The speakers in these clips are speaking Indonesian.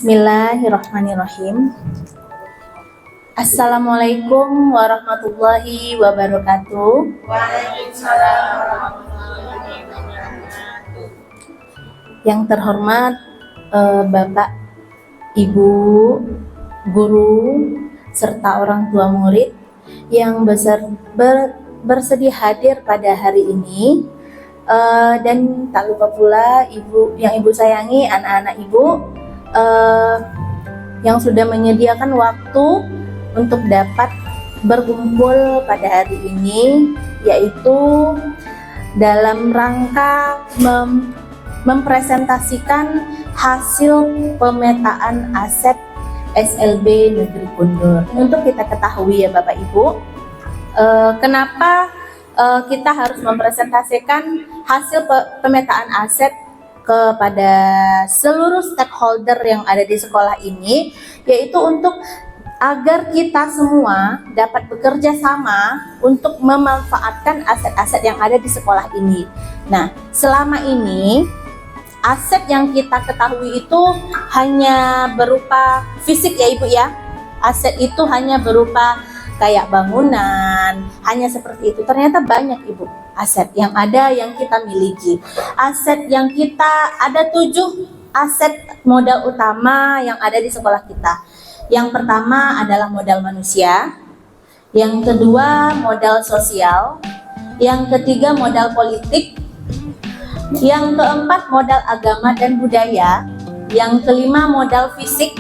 Bismillahirrahmanirrahim. Assalamualaikum warahmatullahi wabarakatuh. Waalaikumsalam warahmatullahi wabarakatuh. Yang terhormat Bapak, Ibu, guru, serta orang tua murid yang bersedia hadir pada hari ini, dan tak lupa pula ibu sayangi, anak-anak ibu yang sudah menyediakan waktu untuk dapat berkumpul pada hari ini, yaitu dalam rangka mempresentasikan hasil pemetaan aset SLB Negeri Kundur. Untuk kita ketahui ya Bapak Ibu, kenapa kita harus mempresentasikan hasil pemetaan aset kepada seluruh stakeholder yang ada di sekolah ini, yaitu untuk agar kita semua dapat bekerja sama untuk memanfaatkan aset-aset yang ada di sekolah ini. Nah, selama ini aset yang kita ketahui itu hanya berupa fisik ya Ibu ya. Aset itu hanya berupa kayak bangunan, hanya seperti itu. Ternyata banyak Ibu aset yang ada yang kita miliki. Aset yang kita ada 7 aset modal utama yang ada di sekolah kita. Yang pertama adalah modal manusia, yang kedua modal sosial, yang ketiga modal politik, yang keempat modal agama dan budaya, yang kelima modal fisik,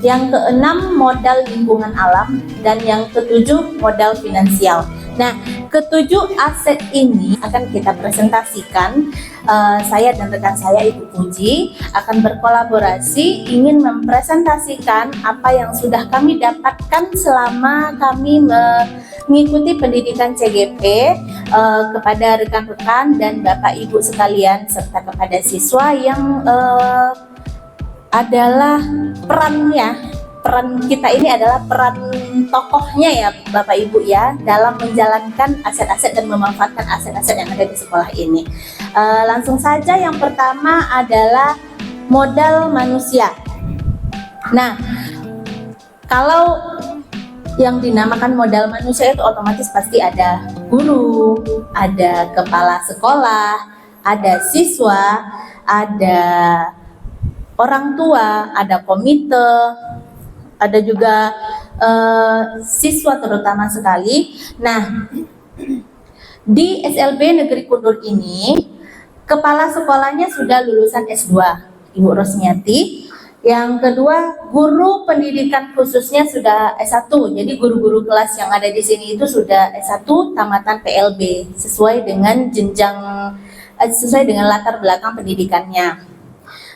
yang keenam modal lingkungan alam, dan yang ketujuh modal finansial. Nah, ketujuh aset ini akan kita presentasikan. Saya dan rekan saya Ibu Puji akan berkolaborasi ingin mempresentasikan apa yang sudah kami dapatkan selama kami mengikuti pendidikan CGP kepada rekan-rekan dan Bapak Ibu sekalian, serta kepada siswa yang adalah peran kita ini adalah peran tokohnya ya Bapak Ibu ya, dalam menjalankan aset-aset dan memanfaatkan aset-aset yang ada di sekolah ini. Langsung saja, yang pertama adalah modal manusia. Nah, kalau yang dinamakan modal manusia itu otomatis pasti ada guru, ada kepala sekolah, ada siswa, ada orang tua, ada komite, ada juga siswa terutama sekali. Nah, di SLB Negeri Kundur ini, kepala sekolahnya sudah lulusan S2, Ibu Rosmiati. Yang kedua, guru pendidikan khususnya sudah S1. Jadi guru-guru kelas yang ada di sini itu sudah S1 tamatan PLB sesuai dengan jenjang, sesuai dengan latar belakang pendidikannya.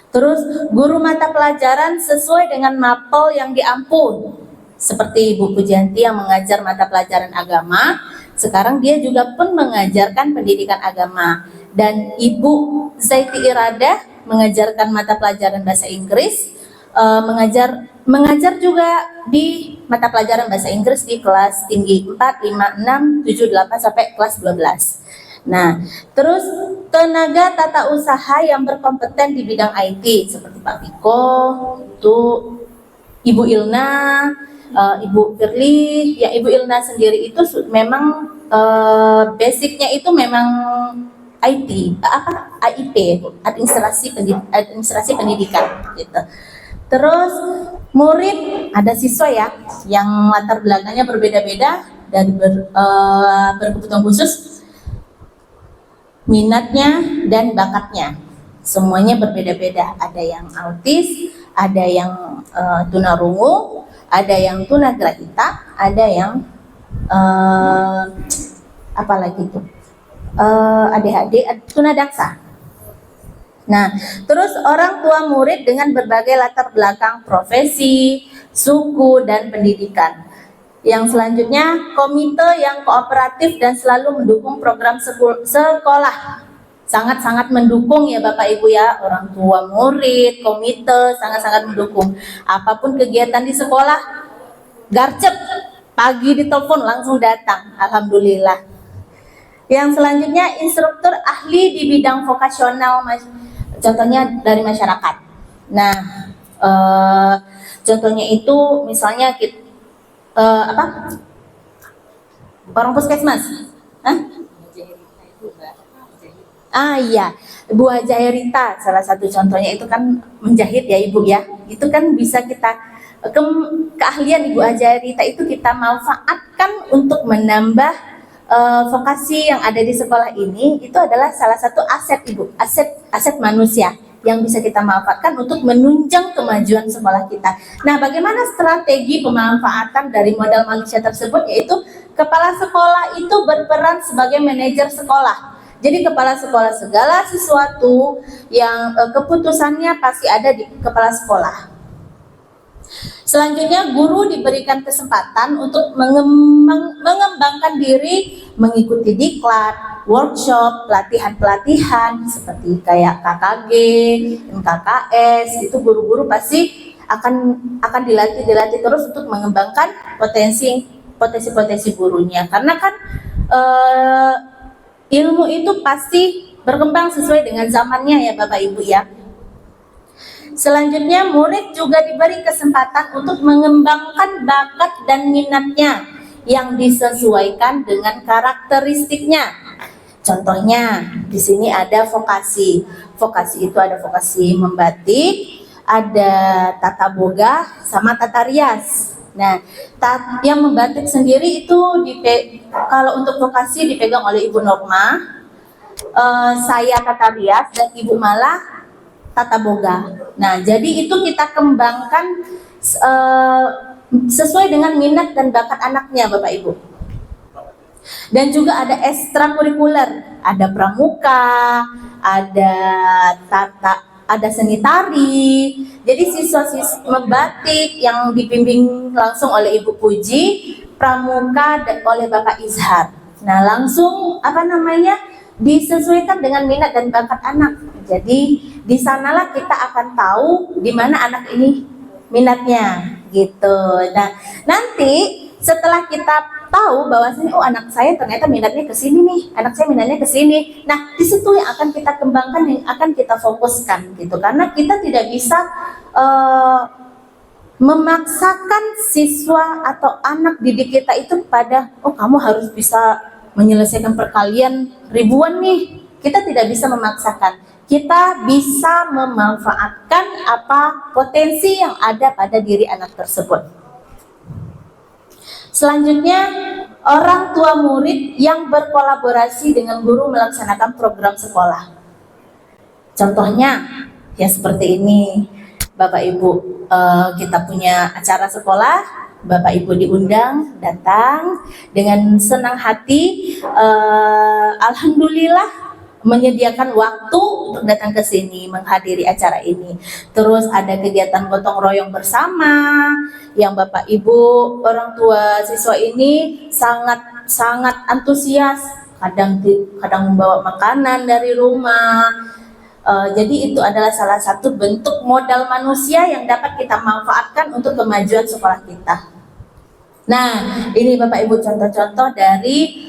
Terus guru mata pelajaran sesuai dengan mapel yang diampun, seperti Ibu Pujianti yang mengajar mata pelajaran agama, sekarang dia juga pun mengajarkan pendidikan agama. Dan Ibu Zaiti Irada mengajarkan mata pelajaran bahasa Inggris, mengajar juga di mata pelajaran bahasa Inggris di kelas tinggi 4, 5, 6, 7, 8 sampai kelas 12. Nah, terus tenaga tata usaha yang berkompeten di bidang IT seperti Pak Piko, itu Ibu Ilna, Ibu Firly. Ya, Ibu Ilna sendiri itu memang basicnya itu memang IT, AIP, administrasi pendidikan gitu. Terus murid, ada siswa ya yang latar belakangnya berbeda-beda dan berkebutuhan khusus, minatnya dan bakatnya semuanya berbeda-beda. Ada yang autis, ada yang tunarungu, ada yang tunagrahita, ada yang apalagi itu ADHD, tunadaksa. Nah, terus orang tua murid dengan berbagai latar belakang profesi, suku, dan pendidikan. Yang selanjutnya, komite yang kooperatif dan selalu mendukung program sekolah. Sangat-sangat mendukung ya Bapak Ibu ya, orang tua murid, komite sangat-sangat mendukung. Apapun kegiatan di sekolah, garcep, pagi ditelepon langsung datang, alhamdulillah. Yang selanjutnya, instruktur ahli di bidang vokasional, contohnya dari masyarakat. Nah, Eh, Contohnya itu misalnya kita apa? Orang puskesmas. Hah? Iya, Bu Haja Herita salah satu contohnya itu kan menjahit ya Ibu ya. Itu kan bisa kita keahlian Ibu Haja Herita itu kita manfaatkan untuk menambah vokasi yang ada di sekolah ini. Itu adalah salah satu aset Ibu, aset manusia yang bisa kita manfaatkan untuk menunjang kemajuan sekolah kita. Nah, bagaimana strategi pemanfaatan dari modal manusia tersebut, yaitu kepala sekolah itu berperan sebagai manajer sekolah. Jadi kepala sekolah segala sesuatu yang keputusannya pasti ada di kepala sekolah. Selanjutnya guru diberikan kesempatan untuk mengembangkan diri, mengikuti diklat, workshop, pelatihan-pelatihan seperti kayak KKG, MKKS, itu guru-guru pasti akan dilatih terus untuk mengembangkan potensi gurunya. Karena kan ilmu itu pasti berkembang sesuai dengan zamannya ya Bapak Ibu ya. Selanjutnya murid juga diberi kesempatan untuk mengembangkan bakat dan minatnya yang disesuaikan dengan karakteristiknya. Contohnya di sini ada vokasi. Vokasi itu ada vokasi membatik, ada tata boga sama tata rias. Nah, yang membatik sendiri itu kalau untuk vokasi dipegang oleh Ibu Norma, saya tata rias dan Ibu Mala tata boga. Nah, jadi itu kita kembangkan sesuai dengan minat dan bakat anaknya, Bapak Ibu. Dan juga ada ekstrakurikuler, ada pramuka, ada seni tari. Jadi siswa-siswa membatik yang dibimbing langsung oleh Ibu Puji, pramuka oleh Bapak Izhar. Nah, langsung disesuaikan dengan minat dan bakat anak. Jadi di sanalah kita akan tahu di mana anak ini minatnya gitu. Nah, nanti setelah kita tahu bahwasanya anak saya ternyata minatnya ke sini nih, anak saya minatnya ke sini. Nah, di situ yang akan kita kembangkan, yang akan kita fokuskan gitu. Karena kita tidak bisa memaksakan siswa atau anak didik kita itu pada kamu harus bisa menyelesaikan perkalian ribuan nih. Kita tidak bisa memaksakan. Kita bisa memanfaatkan apa potensi yang ada pada diri anak tersebut. Selanjutnya, orang tua murid yang berkolaborasi dengan guru melaksanakan program sekolah. Contohnya, ya seperti ini, Bapak Ibu, kita punya acara sekolah, Bapak Ibu diundang, datang dengan senang hati, alhamdulillah menyediakan waktu untuk datang ke sini menghadiri acara ini. Terus ada kegiatan gotong royong bersama yang Bapak Ibu orang tua siswa ini sangat antusias, kadang membawa makanan dari rumah. Jadi itu adalah salah satu bentuk modal manusia yang dapat kita manfaatkan untuk kemajuan sekolah kita. Nah, ini Bapak Ibu contoh-contoh dari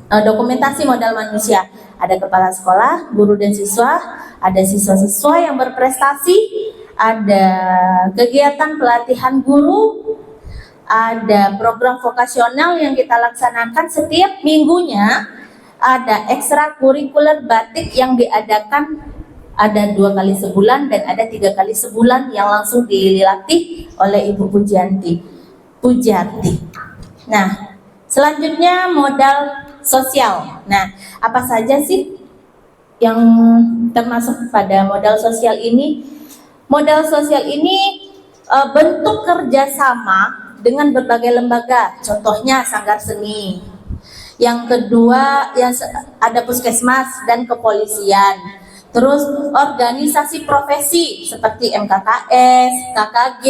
dokumentasi modal manusia. Ada kepala sekolah, guru dan siswa, ada siswa-siswa yang berprestasi, ada kegiatan pelatihan guru, ada program vokasional yang kita laksanakan setiap minggunya, ada ekstrakurikuler batik yang diadakan ada 2 kali sebulan dan ada 3 kali sebulan yang langsung dilatih oleh Ibu Pujiati. Nah, selanjutnya modal sosial. Nah, apa saja sih yang termasuk pada modal sosial ini? Modal sosial ini bentuk kerjasama dengan berbagai lembaga, contohnya Sanggar Seni. Yang kedua, ada puskesmas dan kepolisian. Terus organisasi profesi seperti MKKS, KKG,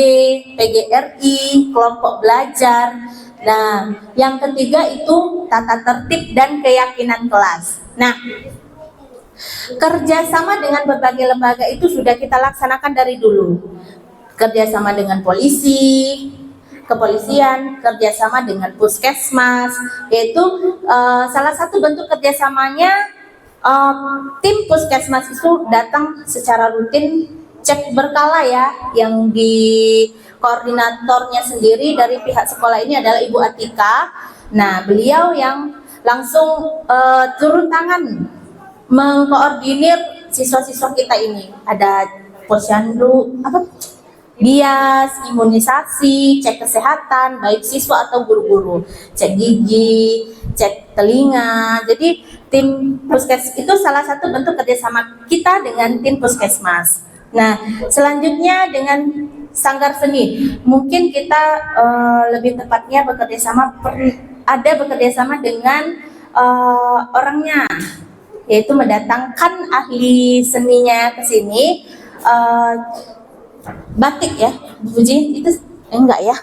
PGRI, kelompok belajar. Nah, yang ketiga itu tata tertib dan keyakinan kelas. Nah, kerjasama dengan berbagai lembaga itu sudah kita laksanakan dari dulu. Kerjasama dengan polisi, kepolisian, kerjasama dengan puskesmas, yaitu salah satu bentuk kerjasamanya tim puskesmas itu datang secara rutin, cek berkala ya, yang di koordinatornya sendiri dari pihak sekolah ini adalah Ibu Atika. Nah, beliau yang langsung turun tangan mengkoordinir siswa-siswa kita ini. Ada posyandu, bias, imunisasi, cek kesehatan, baik siswa atau guru-guru, cek gigi, cek telinga. Jadi tim puskes itu salah satu bentuk kerjasama kita dengan tim puskesmas. Nah, selanjutnya dengan sanggar seni, mungkin kita lebih tepatnya ada bekerjasama dengan orangnya, yaitu mendatangkan ahli seninya ke sini. Batik ya, Bu Puji, itu enggak ya?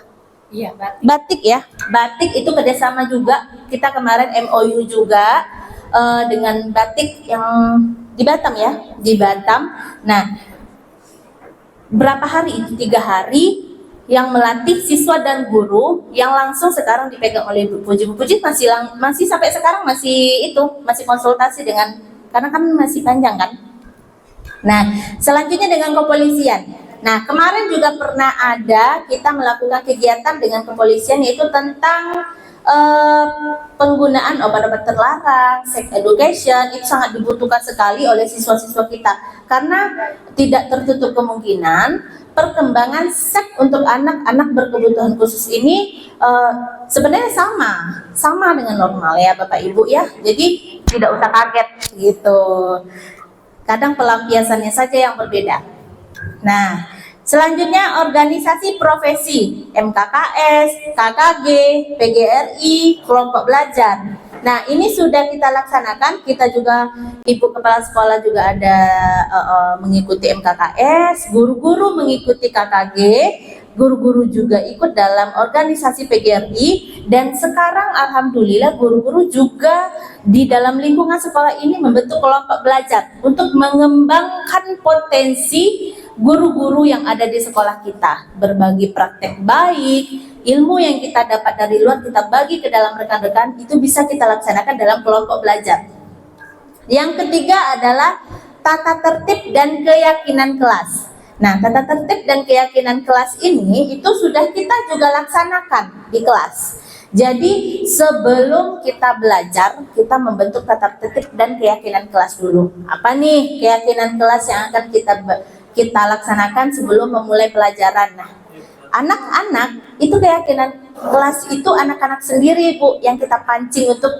Iya, Batik ya, batik itu kerjasama juga. Kita kemarin MOU juga dengan batik yang di Batam ya, di Batam. Nah, berapa hari itu? 3 hari yang melatih siswa dan guru yang langsung sekarang dipegang oleh Bu Puji. Bu Puji masih sampai sekarang masih konsultasi dengan, karena kan masih panjang kan. Nah, selanjutnya dengan kepolisian. Nah, kemarin juga pernah ada kita melakukan kegiatan dengan kepolisian, yaitu tentang penggunaan obat-obat terlarang, sex education. Itu sangat dibutuhkan sekali oleh siswa-siswa kita, karena tidak tertutup kemungkinan perkembangan seks untuk anak-anak berkebutuhan khusus ini sebenarnya sama dengan normal ya Bapak Ibu ya. Jadi tidak usah kaget gitu. Kadang pelampiasannya saja yang berbeda. Nah, selanjutnya organisasi profesi, MKKS, KKG, PGRI, kelompok belajar. Nah, ini sudah kita laksanakan. Kita juga, Ibu Kepala Sekolah juga ada mengikuti MKKS, guru-guru mengikuti KKG, guru-guru juga ikut dalam organisasi PGRI, dan sekarang alhamdulillah guru-guru juga di dalam lingkungan sekolah ini membentuk kelompok belajar untuk mengembangkan potensi guru-guru yang ada di sekolah kita, berbagi praktek baik, ilmu yang kita dapat dari luar kita bagi ke dalam rekan-rekan, itu bisa kita laksanakan dalam kelompok belajar. Yang ketiga adalah tata tertib dan keyakinan kelas. Nah, tata tertib dan keyakinan kelas ini itu sudah kita juga laksanakan di kelas. Jadi sebelum kita belajar, kita membentuk tata tertib dan keyakinan kelas dulu. Apa nih keyakinan kelas yang akan kita laksanakan sebelum memulai pelajaran? Nah, anak-anak itu keyakinan kelas itu anak-anak sendiri Bu, yang kita pancing untuk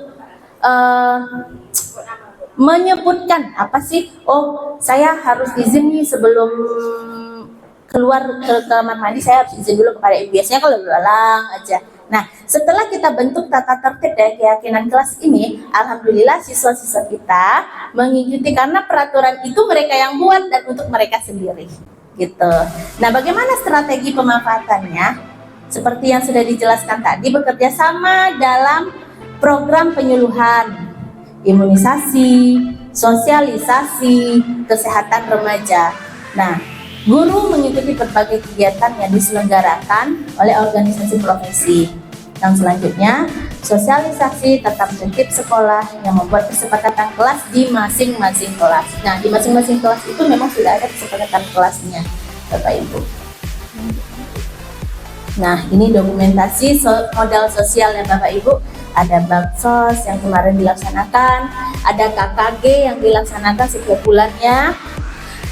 menyebutkan apa sih? Oh, saya harus izin nih sebelum keluar ke kamar mandi, saya harus izin dulu kepada ibu. Biasanya kalau lalang aja. Nah, setelah kita bentuk tata tertib dan keyakinan kelas ini, alhamdulillah siswa-siswa kita mengikuti karena peraturan itu mereka yang buat dan untuk mereka sendiri. Gitu. Nah, bagaimana strategi pemanfaatannya? Seperti yang sudah dijelaskan tadi, bekerja sama dalam program penyuluhan, imunisasi, sosialisasi, kesehatan remaja. Nah, guru mengikuti berbagai kegiatan yang diselenggarakan oleh organisasi profesi. Yang selanjutnya, sosialisasi tentang tertib sekolah yang membuat kesepakatan kelas di masing-masing kelas. Nah, di masing-masing kelas itu memang sudah ada kesepakatan kelasnya, Bapak Ibu. Nah, ini dokumentasi modal sosial ya Bapak Ibu. Ada baksos yang kemarin dilaksanakan, ada KKG yang dilaksanakan setiap bulannya,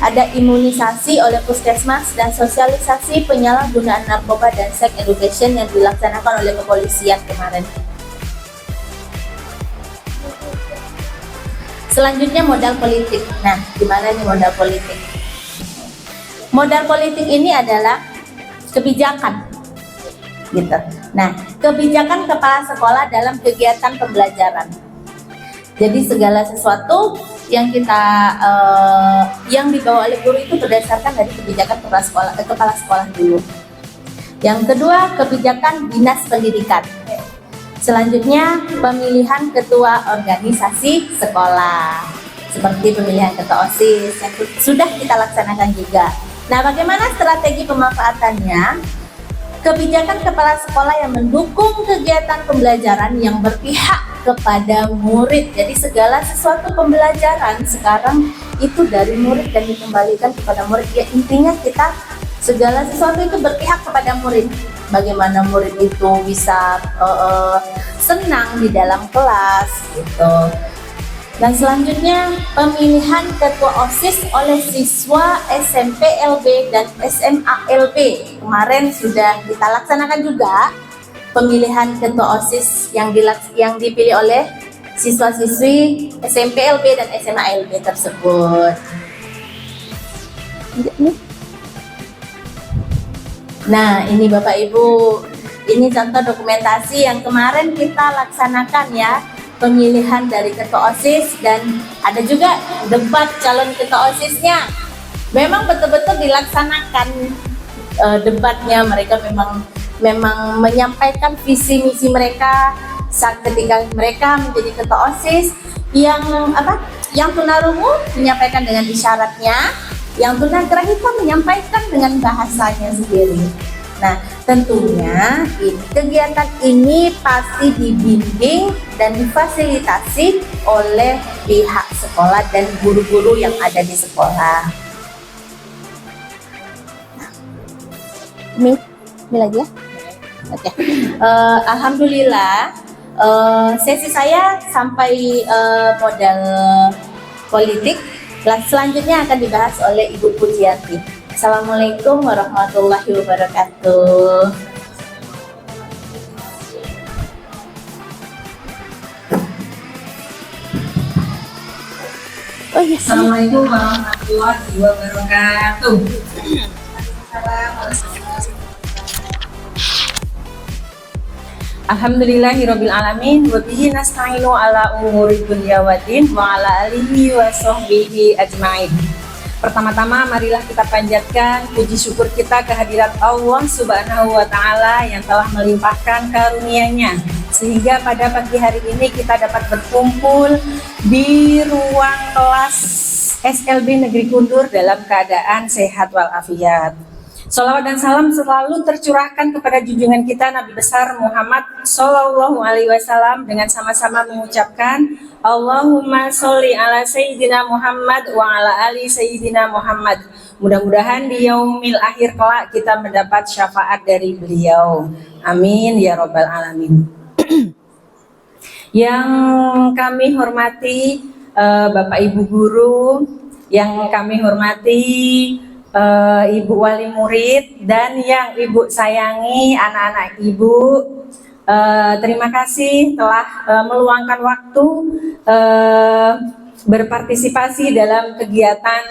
ada imunisasi oleh puskesmas dan sosialisasi penyalahgunaan narkoba dan sex education yang dilaksanakan oleh kepolisian kemarin. Selanjutnya modal politik. Nah, gimana nih modal politik? Modal politik ini adalah kebijakan, gitu. Nah, kebijakan kepala sekolah dalam kegiatan pembelajaran. Jadi segala sesuatu yang kita yang dibawa oleh guru itu berdasarkan dari kebijakan kepala sekolah dulu. Yang kedua, kebijakan dinas pendidikan. Selanjutnya, pemilihan ketua organisasi sekolah, seperti pemilihan ketua OSIS yang sudah kita laksanakan juga. Nah, bagaimana strategi pemanfaatannya? Kebijakan kepala sekolah yang mendukung kegiatan pembelajaran yang berpihak kepada murid. Jadi segala sesuatu pembelajaran sekarang itu dari murid dan dikembalikan kepada murid. Ya, intinya kita segala sesuatu itu berpihak kepada murid. Bagaimana murid itu bisa senang di dalam kelas gitu. Dan selanjutnya pemilihan ketua OSIS oleh siswa SMP LB dan SMA LB. Kemarin sudah kita laksanakan juga pemilihan ketua OSIS yang dipilih oleh siswa-siswi SMP LB dan SMA LB tersebut. Nah, ini Bapak Ibu, ini contoh dokumentasi yang kemarin kita laksanakan ya. Pemilihan dari ketua OSIS dan ada juga debat calon ketua OSISnya. Memang betul-betul dilaksanakan debatnya. Mereka memang menyampaikan visi misi mereka saat ketika mereka menjadi ketua OSIS. Yang tunarungu menyampaikan dengan isyaratnya, yang tunagrahita menyampaikan dengan bahasanya sendiri. Nah, tentunya kegiatan ini pasti dibimbing dan difasilitasi oleh pihak sekolah dan guru-guru yang ada di sekolah. Ini lagi ya. Oke. Alhamdulillah sesi saya sampai modal politik. Selanjutnya akan dibahas oleh Ibu Pujiati. Assalamualaikum warahmatullahi wabarakatuh. Oh iya. Assalamualaikum warahmatullahi wabarakatuh. Alhamdulillahirabbil alamin wa bihi nasta'inu ala umuri dunya waddin wa ala alihi wa sahbihi ajmain. Pertama-tama marilah kita panjatkan puji syukur kita kehadirat Allah Subhanahu wa taala yang telah melimpahkan karunia-Nya sehingga pada pagi hari ini kita dapat berkumpul di ruang kelas SLB Negeri Kundur dalam keadaan sehat walafiat. Shalawat dan salam selalu tercurahkan kepada junjungan kita Nabi besar Muhammad Sallallahu Alaihi Wasallam dengan sama-sama mengucapkan Allahumma sholli ala Sayyidina Muhammad wa ala ali Sayyidina Muhammad. Mudah-mudahan di yaumil akhir kelak kita mendapat syafaat dari beliau. Amin ya robbal alamin. Yang kami hormati Bapak Ibu Guru, yang kami hormati Ibu Wali Murid, dan yang Ibu sayangi anak-anak Ibu, terima kasih telah meluangkan waktu berpartisipasi dalam kegiatan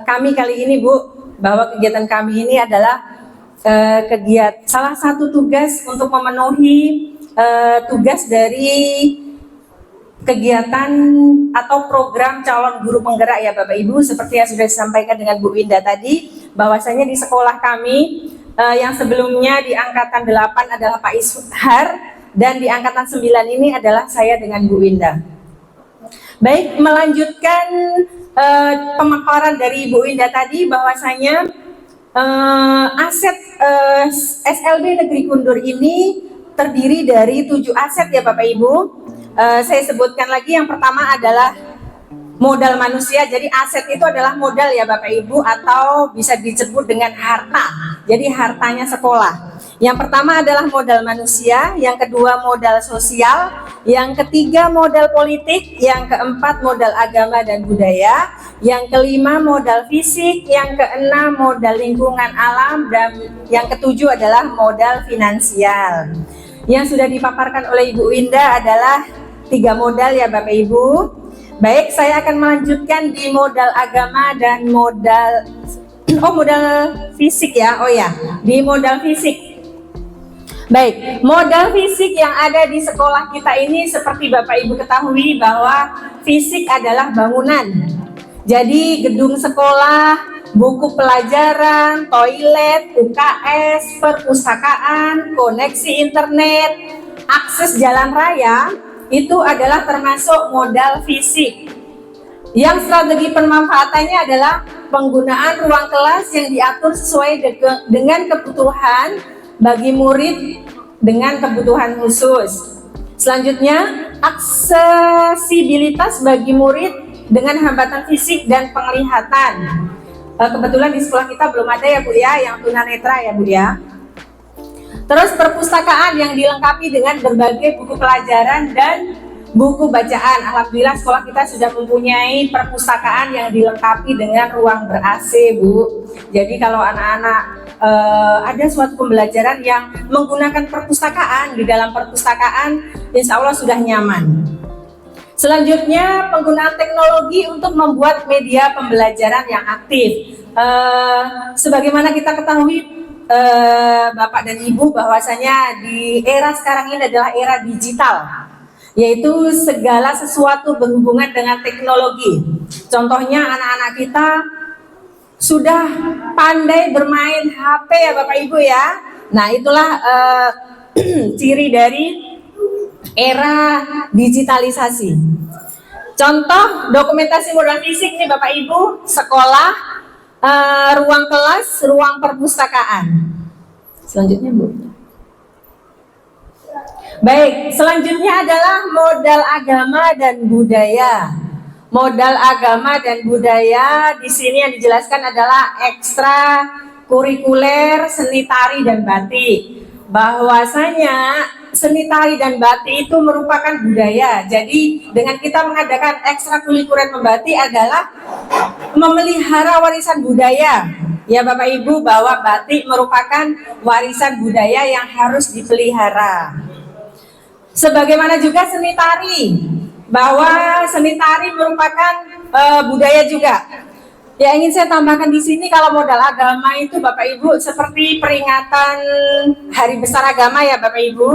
kami kali ini, Bu. Bahwa kegiatan kami ini adalah salah satu tugas untuk memenuhi tugas dari kegiatan atau program calon guru penggerak ya Bapak Ibu, seperti yang sudah disampaikan dengan Bu Winda tadi, bahwasanya di sekolah kami yang sebelumnya di angkatan 8 adalah Pak Ishar dan di angkatan 9 ini adalah saya dengan Bu Winda. Baik, melanjutkan pemaparan dari Bu Winda tadi, bahwasanya aset SLB Negeri Kundur ini terdiri dari 7 aset ya Bapak Ibu. Saya sebutkan lagi, yang pertama adalah modal manusia. Jadi aset itu adalah modal ya Bapak Ibu, atau bisa disebut dengan harta. Jadi hartanya sekolah. Yang pertama adalah modal manusia, yang kedua modal sosial, yang ketiga modal politik, yang keempat modal agama dan budaya, yang kelima modal fisik, yang keenam modal lingkungan alam, dan yang ketujuh adalah modal finansial. Yang sudah dipaparkan oleh Ibu Winda adalah 3 modal ya Bapak Ibu. Baik, saya akan melanjutkan di modal agama dan modal fisik ya. Oh ya, di modal fisik. Baik, modal fisik yang ada di sekolah kita ini seperti Bapak Ibu ketahui bahwa fisik adalah bangunan. Jadi gedung sekolah, buku pelajaran, toilet, UKS, perpustakaan, koneksi internet, akses jalan raya, itu adalah termasuk modal fisik. Yang strategi pemanfaatannya adalah penggunaan ruang kelas yang diatur sesuai dengan kebutuhan bagi murid dengan kebutuhan khusus. Selanjutnya, aksesibilitas bagi murid dengan hambatan fisik dan penglihatan. Kebetulan di sekolah kita belum ada ya Bu ya, yang tunanetra ya Bu ya. Terus perpustakaan yang dilengkapi dengan berbagai buku pelajaran dan buku bacaan. Alhamdulillah sekolah kita sudah mempunyai perpustakaan yang dilengkapi dengan ruang ber-AC Bu. Jadi kalau anak-anak ada suatu pembelajaran yang menggunakan perpustakaan, di dalam perpustakaan insya Allah sudah nyaman. Selanjutnya, penggunaan teknologi untuk membuat media pembelajaran yang aktif. Sebagaimana kita ketahui Bapak dan Ibu, bahwasanya di era sekarang ini adalah era digital, yaitu segala sesuatu berhubungan dengan teknologi. Contohnya anak-anak kita sudah pandai bermain HP ya Bapak Ibu ya. Nah itulah ciri dari era digitalisasi. Contoh dokumentasi modal fisik nih Bapak Ibu, sekolah, ruang kelas, ruang perpustakaan. Selanjutnya Bu. Baik, selanjutnya adalah modal agama dan budaya. Modal agama dan budaya di sini yang dijelaskan adalah ekstra kurikuler seni tari dan batik. Bahwasanya seni tari dan batik itu merupakan budaya. Jadi dengan kita mengadakan ekstra kurikuler membatik adalah memelihara warisan budaya. Ya Bapak Ibu, bahwa batik merupakan warisan budaya yang harus dipelihara. Sebagaimana juga seni tari, bahwa seni tari merupakan budaya juga. Ya ingin saya tambahkan di sini, kalau modal agama itu Bapak Ibu seperti peringatan Hari Besar Agama ya Bapak Ibu.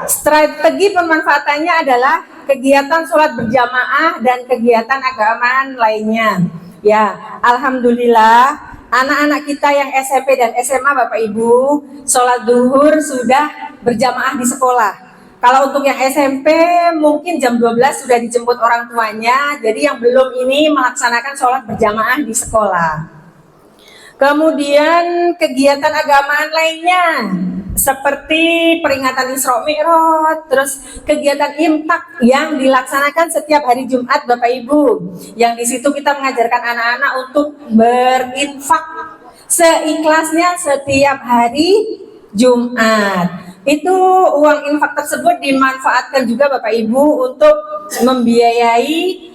Strategi pemanfaatannya adalah kegiatan sholat berjamaah dan kegiatan agamaan lainnya. Ya, alhamdulillah anak-anak kita yang SMP dan SMA Bapak Ibu sholat duhur sudah berjamaah di sekolah. Kalau untuk yang SMP mungkin jam 12 sudah dijemput orang tuanya, jadi yang belum ini melaksanakan sholat berjamaah di sekolah. Kemudian kegiatan agamaan lainnya seperti peringatan Isra Mi'raj, terus kegiatan imtak yang dilaksanakan setiap hari Jumat Bapak Ibu. Yang di situ kita mengajarkan anak-anak untuk berinfak seikhlasnya setiap hari Jumat. Itu uang infak tersebut dimanfaatkan juga Bapak Ibu untuk membiayai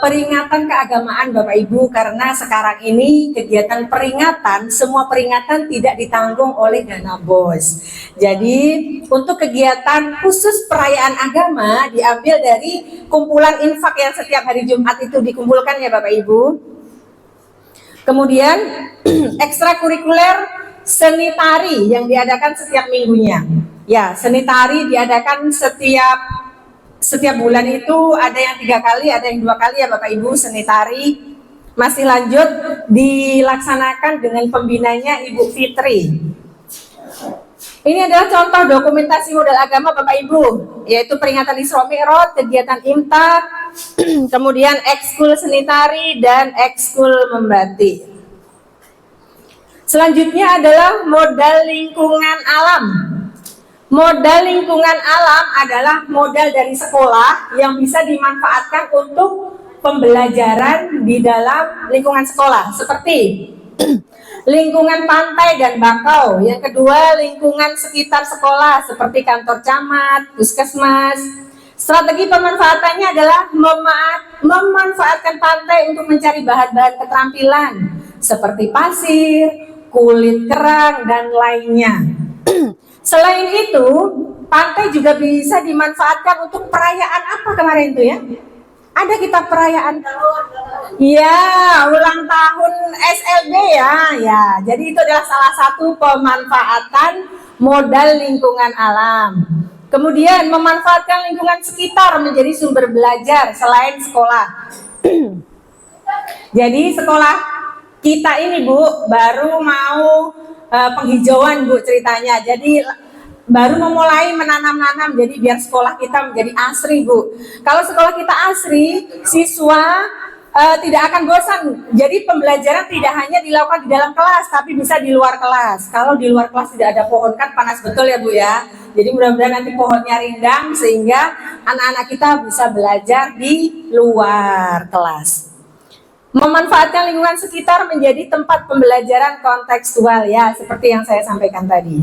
peringatan keagamaan Bapak Ibu, karena sekarang ini kegiatan peringatan, semua peringatan tidak ditanggung oleh dana BOS. Jadi untuk kegiatan khusus perayaan agama diambil dari kumpulan infak yang setiap hari Jumat itu dikumpulkan ya Bapak Ibu. Kemudian ekstrakurikuler seni tari yang diadakan setiap minggunya. Ya, seni tari diadakan setiap bulan itu, ada yang 3 kali, ada yang 2 kali ya Bapak Ibu seni tari. Masih lanjut dilaksanakan dengan pembinanya Ibu Fitri. Ini adalah contoh dokumentasi modal agama Bapak Ibu, yaitu peringatan Isra Mi'raj, kegiatan imtak, kemudian ekskul seni tari dan ekskul membatik. Selanjutnya adalah modal lingkungan alam. Modal lingkungan alam adalah modal dari sekolah yang bisa dimanfaatkan untuk pembelajaran di dalam lingkungan sekolah, seperti lingkungan pantai dan bakau. Yang kedua, lingkungan sekitar sekolah seperti kantor camat, puskesmas. Strategi pemanfaatannya adalah memanfaatkan pantai untuk mencari bahan-bahan keterampilan seperti pasir, kulit kerang, dan lainnya. Selain itu, pantai juga bisa dimanfaatkan untuk perayaan apa kemarin itu ya? Ada kita perayaan ya, ulang tahun SLB ya. Jadi itu adalah salah satu pemanfaatan modal lingkungan alam. Kemudian memanfaatkan lingkungan sekitar menjadi sumber belajar selain sekolah. Jadi sekolah kita ini Bu baru mau penghijauan Bu ceritanya. Jadi baru memulai menanam-nanam, jadi biar sekolah kita menjadi asri Bu. Kalau sekolah kita asri, siswa tidak akan bosan. Jadi pembelajaran tidak hanya dilakukan di dalam kelas, tapi bisa di luar kelas. Kalau di luar kelas tidak ada pohon kan panas betul ya Bu ya. Jadi mudah-mudahan nanti pohonnya rindang sehingga anak-anak kita bisa belajar di luar kelas. Memanfaatkan lingkungan sekitar menjadi tempat pembelajaran kontekstual ya, seperti yang saya sampaikan tadi.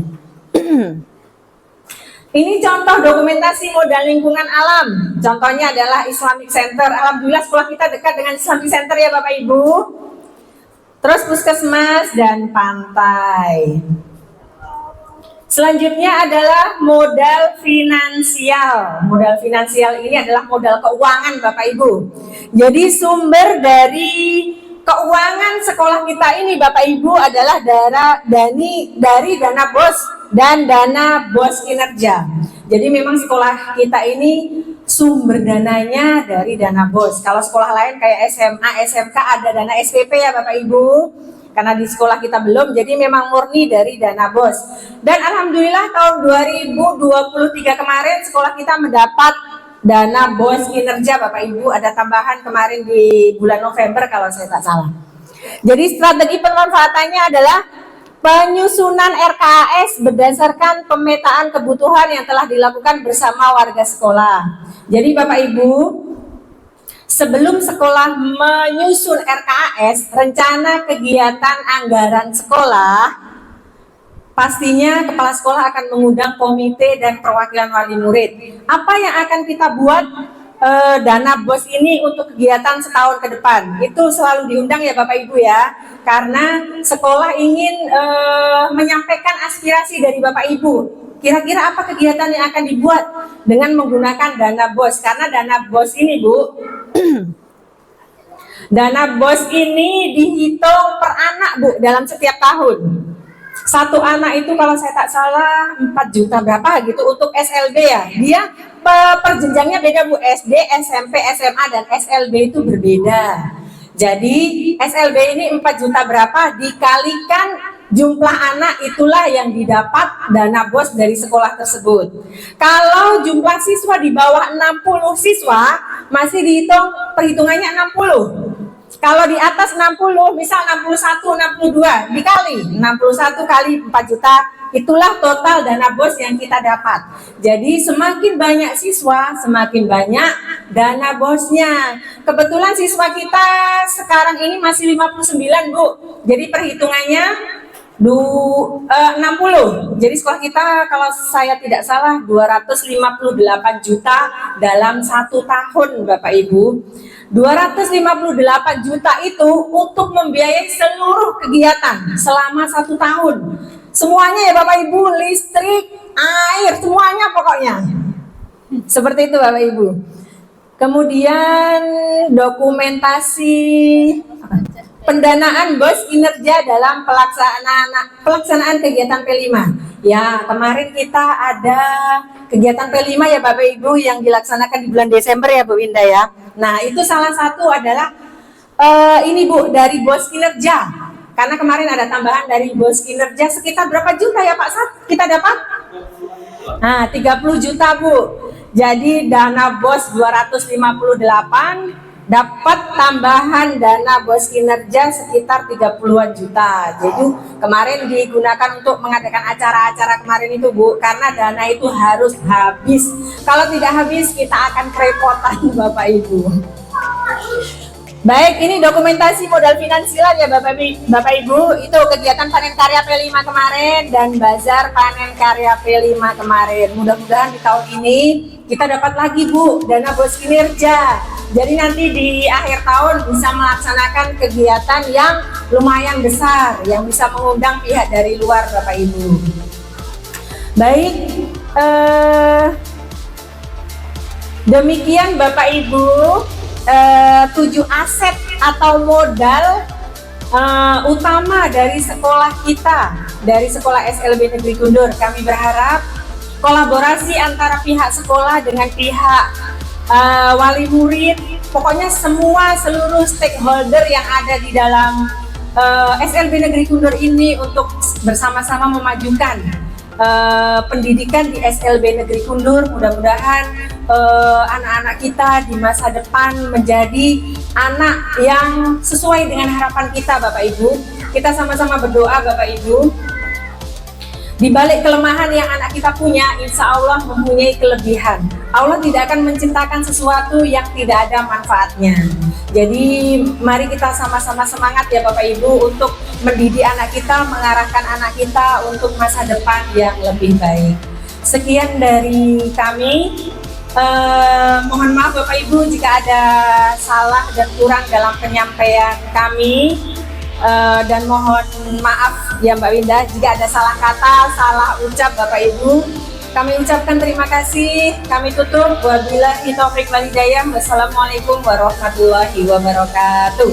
Ini contoh dokumentasi modal lingkungan alam. Contohnya adalah Islamic Center. Alhamdulillah sekolah kita dekat dengan Islamic Center ya Bapak Ibu. Terus puskesmas dan pantai. Selanjutnya adalah modal finansial. Modal finansial ini adalah modal keuangan Bapak Ibu. Jadi sumber dari keuangan sekolah kita ini Bapak Ibu adalah dari dana BOS dan dana BOS kinerja. Jadi memang sekolah kita ini sumber dananya dari dana BOS. Kalau sekolah lain kayak SMA, SMK ada dana SPP ya Bapak Ibu. Karena di sekolah kita belum, jadi memang murni dari dana BOS. Dan alhamdulillah tahun 2023 kemarin sekolah kita mendapat dana BOS kinerja Bapak Ibu. Ada tambahan kemarin di bulan November kalau saya tak salah. Jadi strategi pemanfaatannya adalah penyusunan RKAS berdasarkan pemetaan kebutuhan yang telah dilakukan bersama warga sekolah. Jadi Bapak Ibu, sebelum sekolah menyusun RKAS, rencana kegiatan anggaran sekolah, pastinya kepala sekolah akan mengundang komite dan perwakilan wali murid. Apa yang akan kita buat dana BOS ini untuk kegiatan setahun ke depan? Itu selalu diundang ya Bapak Ibu ya, karena sekolah ingin menyampaikan aspirasi dari Bapak Ibu. Kira-kira apa kegiatan yang akan dibuat dengan menggunakan dana BOS? Karena dana BOS ini Bu, dana BOS ini dihitung per anak Bu dalam setiap tahun. Satu anak itu kalau saya tak salah 4 juta berapa gitu untuk SLB ya. Dia per jenjangnya beda Bu, SD, SMP, SMA dan SLB itu berbeda. Jadi SLB ini 4 juta berapa dikalikan jumlah anak, itulah yang didapat dana BOS dari sekolah tersebut. Kalau jumlah siswa di bawah 60 siswa masih dihitung perhitungannya 60. Kalau di atas 60, misal 61, 62, dikali 61 kali 4 juta, itulah total dana BOS yang kita dapat. Jadi semakin banyak siswa, semakin banyak dana BOS-nya. Kebetulan siswa kita sekarang ini masih 59 Bu. Jadi perhitungannya 60. Jadi sekolah kita kalau saya tidak salah 258 juta dalam 1 tahun Bapak Ibu. 258 juta itu untuk membiayai seluruh kegiatan selama 1 tahun. Semuanya ya Bapak Ibu, listrik, air, semuanya pokoknya. Seperti itu Bapak Ibu. Kemudian dokumentasi pendanaan BOS kinerja dalam pelaksanaan kegiatan P5. Ya, kemarin kita ada kegiatan P5 ya Bapak Ibu yang dilaksanakan di bulan Desember ya Bu Winda ya. Nah, itu salah satu adalah ini Bu, dari BOS kinerja. Karena kemarin ada tambahan dari BOS kinerja sekitar berapa juta ya Pak Sat? Kita dapat? Nah, 30 juta Bu. Jadi dana BOS 258, dapat tambahan dana BOS kinerja sekitar 30-an juta. Jadi kemarin digunakan untuk mengadakan acara-acara kemarin itu Bu, karena dana itu harus habis. Kalau tidak habis kita akan kerepotan Bapak Ibu. Baik, ini dokumentasi modal finansial ya Bapak Ibu. Itu kegiatan panen karya P5 kemarin dan bazar panen karya P5 kemarin. Mudah-mudahan di tahun ini kita dapat lagi Bu dana BOS kinerja. Jadi nanti di akhir tahun bisa melaksanakan kegiatan yang lumayan besar, yang bisa mengundang pihak dari luar Bapak Ibu. Baik, demikian Bapak Ibu 7 aset atau modal utama dari sekolah kita, dari sekolah SLB Negeri Kundur. Kami berharap kolaborasi antara pihak sekolah dengan pihak wali murid, pokoknya seluruh stakeholder yang ada di dalam SLB Negeri Kundur ini untuk bersama-sama memajukan pendidikan di SLB Negeri Kundur. Mudah-mudahan anak-anak kita di masa depan menjadi anak yang sesuai dengan harapan kita Bapak Ibu. Kita sama-sama berdoa Bapak Ibu. Di balik kelemahan yang anak kita punya, insya Allah mempunyai kelebihan. Allah tidak akan menciptakan sesuatu yang tidak ada manfaatnya. Jadi mari kita sama-sama semangat ya Bapak Ibu untuk mendidik anak kita, mengarahkan anak kita untuk masa depan yang lebih baik. Sekian dari kami. Mohon maaf Bapak Ibu jika ada salah dan kurang dalam penyampaian kami. Dan mohon maaf ya Mbak Winda jika ada salah kata, salah ucap Bapak Ibu. Kami ucapkan terima kasih. Kami tutup. Wabillahi taufiq wal hidayah. Wassalamualaikum warahmatullahi wabarakatuh.